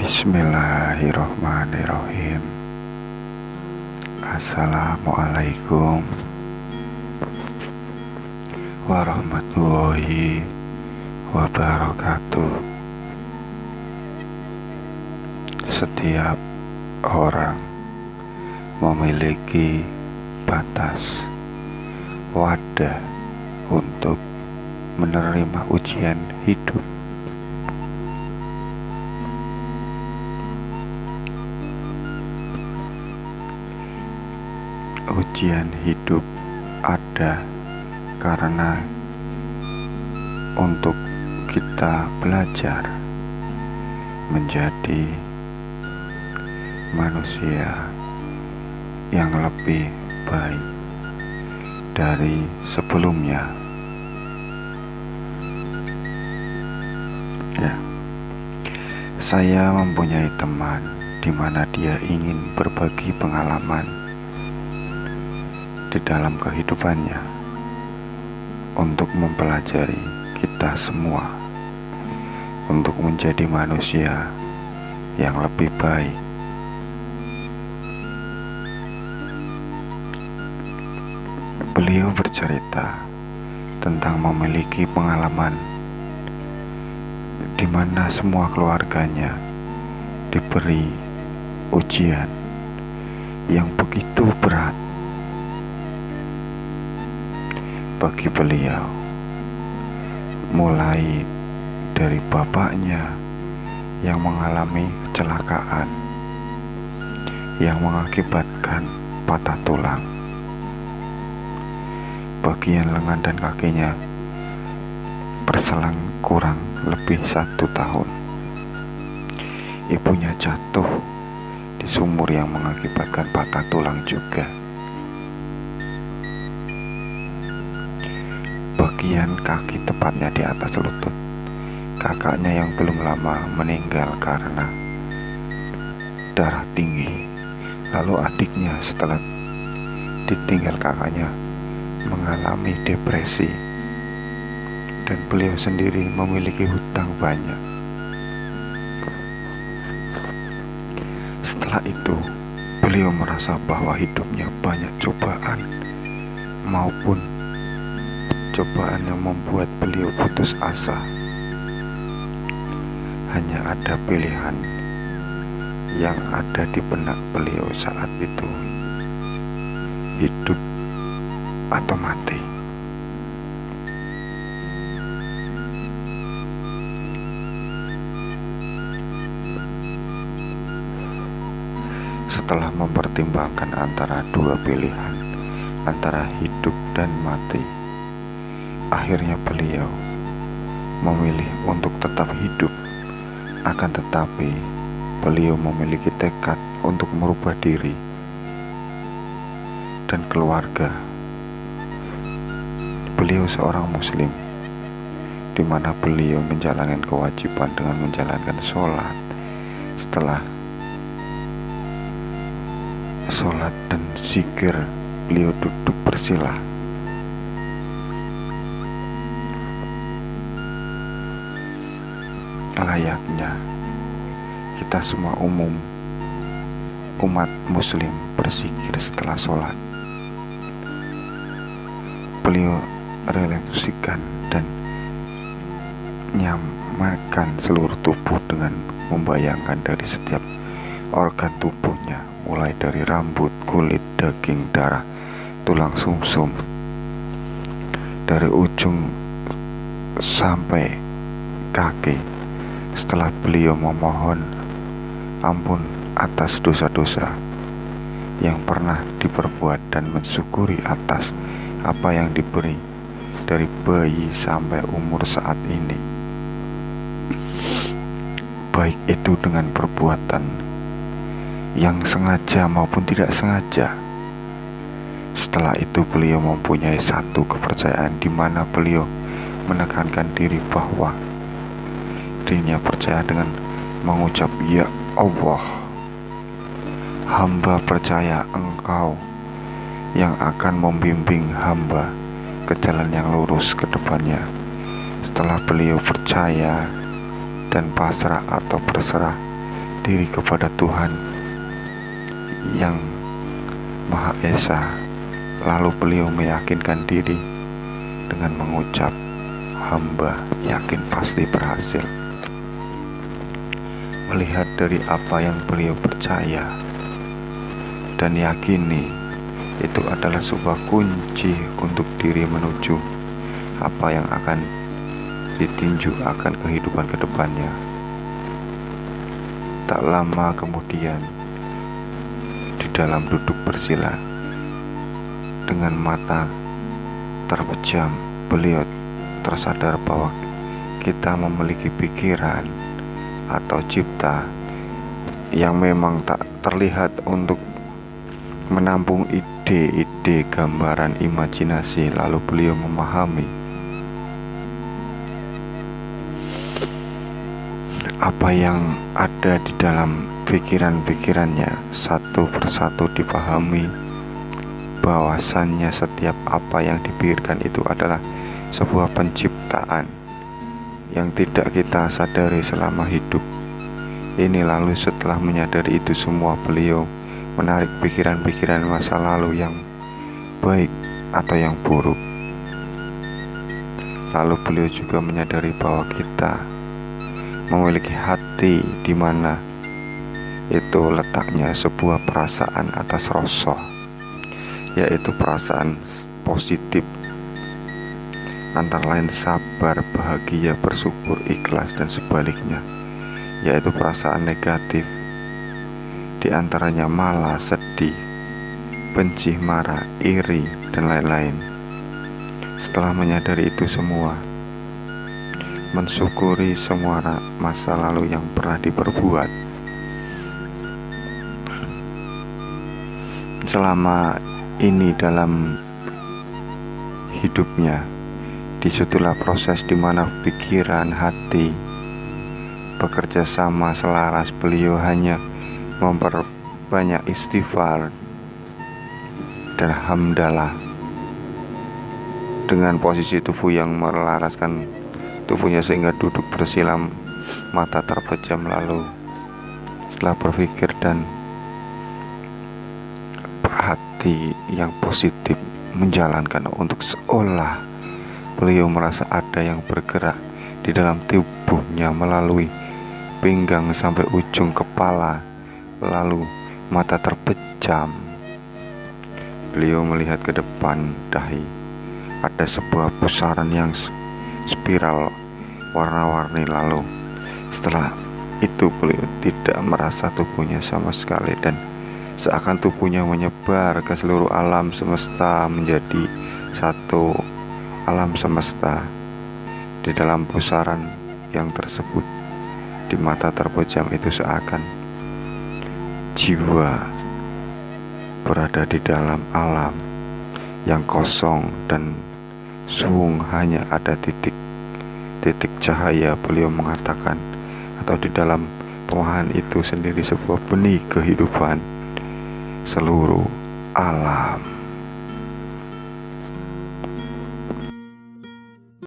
Bismillahirrohmanirrohim. Assalamualaikum warahmatullahi wabarakatuh. Setiap orang memiliki batas wadah untuk menerima ujian hidup. Ujian hidup ada karena untuk kita belajar menjadi manusia yang lebih baik dari sebelumnya. Ya, saya mempunyai teman di mana dia ingin berbagi pengalaman di dalam kehidupannya untuk mempelajari kita semua untuk menjadi manusia yang lebih baik. Beliau bercerita tentang memiliki pengalaman di mana semua keluarganya diberi ujian yang begitu berat. Bagi beliau, mulai dari bapaknya yang mengalami kecelakaan yang mengakibatkan patah tulang, bagian lengan dan kakinya berselang kurang lebih 1 tahun. Ibunya jatuh di sumur yang mengakibatkan patah tulang juga. Bagian kaki tepatnya di atas lutut, kakaknya yang belum lama meninggal karena darah tinggi. Lalu adiknya setelah ditinggal kakaknya mengalami depresi, dan beliau sendiri memiliki hutang banyak. Setelah itu, beliau merasa bahwa hidupnya banyak cobaan maupun cobaan yang membuat beliau putus asa. Hanya ada pilihan yang ada di benak beliau saat itu, hidup atau mati. Setelah mempertimbangkan antara dua pilihan, antara hidup dan mati, akhirnya beliau memilih untuk tetap hidup. Akan tetapi beliau memiliki tekad untuk merubah diri dan keluarga. Beliau seorang muslim, di mana beliau menjalankan kewajiban dengan menjalankan sholat. Setelah sholat dan zikir, beliau duduk bersila. Layaknya kita semua umat muslim berzikir setelah sholat. Beliau relaksasikan dan nyamankan seluruh tubuh dengan membayangkan dari setiap organ tubuhnya, mulai dari rambut, kulit, daging, darah, tulang sumsum, dari ujung sampai kaki. Setelah beliau memohon ampun atas dosa-dosa yang pernah diperbuat dan mensyukuri atas apa yang diberi dari bayi sampai umur saat ini, baik itu dengan perbuatan yang sengaja maupun tidak sengaja. Setelah itu beliau mempunyai satu kepercayaan di mana beliau menekankan diri bahwa dirinya percaya dengan mengucap, "Ya Allah, hamba percaya Engkau yang akan membimbing hamba ke jalan yang lurus ke depannya." Setelah beliau percaya dan pasrah atau berserah diri kepada Tuhan yang Maha Esa. Lalu beliau meyakinkan diri dengan mengucap, hamba yakin pasti berhasil. Melihat dari apa yang beliau percaya dan yakini, itu adalah sebuah kunci untuk diri menuju apa yang akan ditinju akan kehidupan kedepannya. Tak lama kemudian, di dalam duduk bersila dengan mata terpejam, beliau tersadar bahwa kita memiliki pikiran atau cipta yang memang tak terlihat untuk menampung ide-ide, gambaran, imajinasi. Lalu beliau memahami apa yang ada di dalam pikiran-pikirannya. Satu persatu dipahami bahwasannya setiap apa yang dipikirkan itu adalah sebuah penciptaan yang tidak kita sadari selama hidup ini. Lalu setelah menyadari itu semua, beliau menarik pikiran-pikiran masa lalu yang baik atau yang buruk. Lalu beliau juga menyadari bahwa kita memiliki hati, di mana itu letaknya sebuah perasaan atas rasa, yaitu perasaan positif, antara lain sabar, bahagia, bersyukur, ikhlas, dan sebaliknya, yaitu perasaan negatif, di antaranya malas, sedih, benci, marah, iri, dan lain-lain. Setelah menyadari itu semua, mensyukuri semua masa lalu yang pernah diperbuat selama ini dalam hidupnya, disitulah proses di mana pikiran, hati bekerja sama selaras. Beliau hanya memperbanyak istighfar dan hamdalah dengan posisi tubuh yang melaraskan tubuhnya sehingga duduk bersilam, mata terpejam. Lalu setelah berpikir dan berhati yang positif, menjalankan untuk seolah beliau merasa ada yang bergerak di dalam tubuhnya melalui pinggang sampai ujung kepala. Lalu mata terpejam, beliau melihat ke depan dahi. Ada sebuah pusaran yang spiral warna-warni. Lalu setelah itu beliau tidak merasa tubuhnya sama sekali, dan seakan tubuhnya menyebar ke seluruh alam semesta, menjadi satu alam semesta. Di dalam pusaran yang tersebut, di mata terpejam itu, seakan jiwa berada di dalam alam yang kosong dan sunyi, hanya ada titik cahaya. Beliau mengatakan, atau di dalam pemahaman itu sendiri, sebuah benih kehidupan seluruh alam.